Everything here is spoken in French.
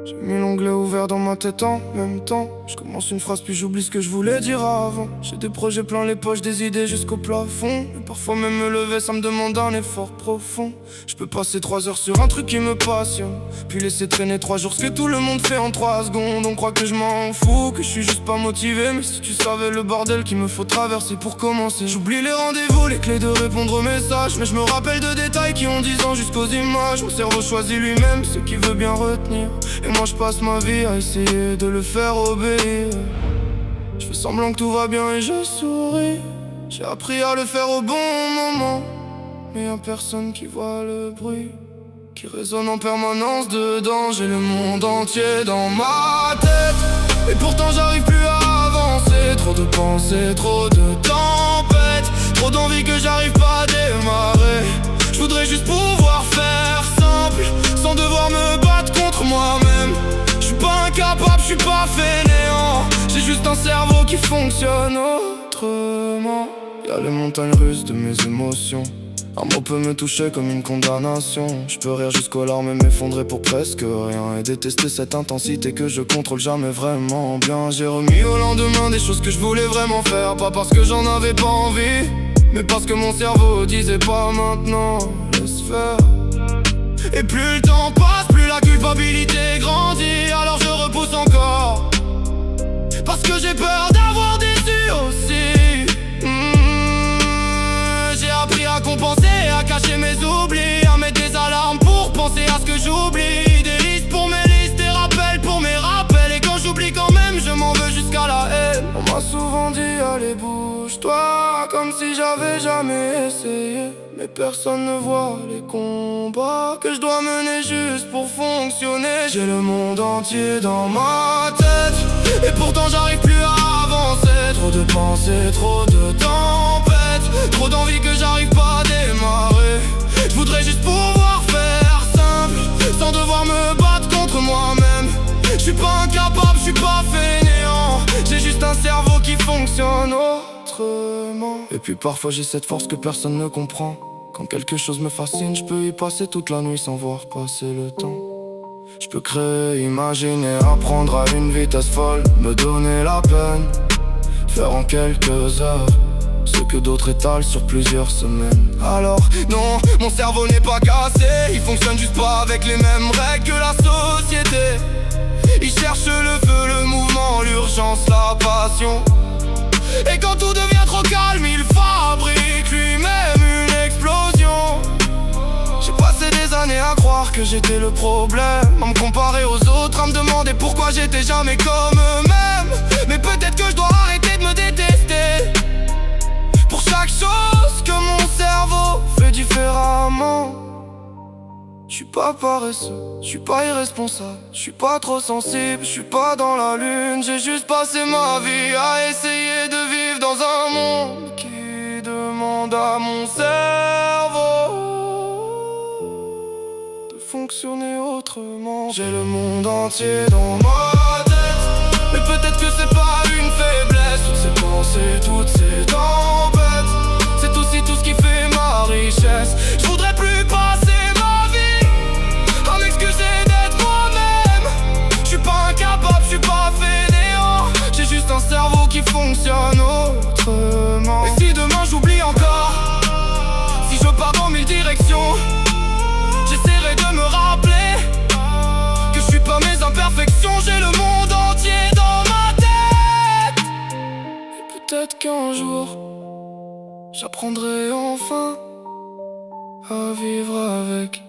J'ai mis l'onglet ouvert dans ma tête en même temps. Je commence une phrase puis j'oublie ce que je voulais dire avant. J'ai des projets plein les poches, des idées jusqu'au plafond. Et parfois même me lever ça me demande un effort profond. Je peux passer 3 heures sur un truc qui me passionne, puis laisser traîner 3 jours ce que tout le monde fait en 3 secondes. On croit que je m'en fous, que je suis juste pas motivé. Mais si tu savais le bordel qu'il me faut traverser pour commencer. J'oublie les rendez-vous, les clés de répondre aux messages. Mais je me rappelle de détails qui ont 10 ans jusqu'aux images. Mon cerveau choisit lui-même ce qu'il veut bien retenir. Et moi je passe ma vie à essayer de le faire obéir. Je fais semblant que tout va bien et je souris. J'ai appris à le faire au bon moment. Mais y'a personne qui voit le bruit qui résonne en permanence dedans. J'ai le monde entier dans ma tête, et pourtant j'arrive plus à avancer. Trop de pensées, trop de tempêtes, trop d'envie que j'arrive pas à démarrer. Je voudrais juste pouvoir faire simple, sans devoir me battre contre moi-même. Je suis pas incapable, je suis pas fainéant. J'ai juste un cerveau qui fonctionne autrement. Y'a les montagnes russes de mes émotions. Un mot peut me toucher comme une condamnation. Je peux rire jusqu'aux larmes et m'effondrer pour presque rien, et détester cette intensité que je contrôle jamais vraiment bien. J'ai remis au lendemain des choses que je voulais vraiment faire. Pas parce que j'en avais pas envie, mais parce que mon cerveau disait pas maintenant, laisse faire. Et plus le temps passe, plus la culpabilité grandit. Alors je repousse encore, parce que j'ai peur d'avoir déçu aussi. J'ai appris à compenser, à cacher mes oublis, à mettre des alarmes pour penser à ce que j'oublie. Des listes pour mes listes, des rappels pour mes rappels. Et quand j'oublie quand même, je m'en veux jusqu'à la haine. On m'a souvent dit allez bouge-toi, comme si j'avais jamais essayé. Mais personne ne voit les combats que je dois mener juste pour fonctionner. J'ai le monde entier dans ma tête, et pourtant j'arrive plus à avancer. Trop de pensées, trop de tempêtes, trop d'envie que j'arrive pas à démarrer. Je voudrais juste pouvoir faire simple, sans devoir me battre contre moi-même. Je suis pas incapable, je suis pas fainéant. J'ai juste un cerveau qui fonctionne autrement. Et puis parfois j'ai cette force que personne ne comprend. Quand quelque chose me fascine, je peux y passer toute la nuit sans voir passer le temps. Je peux créer, imaginer, apprendre à une vitesse folle, me donner la peine, faire en quelques heures ce que d'autres étalent sur plusieurs semaines. Alors non, mon cerveau n'est pas cassé, il fonctionne juste pas avec les mêmes règles que la société. Il cherche le feu, le mouvement, l'urgence, la passion. Et quand tout devient trop calme, il fabrique lui-même une explosion. J'ai passé des années à croire que j'étais le problème, à me comparer aux autres, à me demander pourquoi j'étais jamais comme eux-mêmes. Mais peut-être que je dois arrêter de me détester pour chaque chose que mon cerveau fait différemment. Je suis pas paresseux, je suis pas irresponsable, je suis pas trop sensible, je suis pas dans la lune. J'ai juste passé ma vie à essayer de vivre dans un monde qui demande à mon cerveau de fonctionner autrement. J'ai le monde entier dans ma tête, mais peut-être que c'est pas une faiblesse. Toutes ces pensées, toutes ces tempêtes, c'est aussi tout ce qui fait ma richesse. Je voudrais plus passer un cerveau qui fonctionne autrement. Et si demain j'oublie encore, si je pars dans 1000 directions, j'essaierai de me rappeler que je suis pas mes imperfections. J'ai le monde entier dans ma tête. Et peut-être qu'un jour j'apprendrai enfin à vivre avec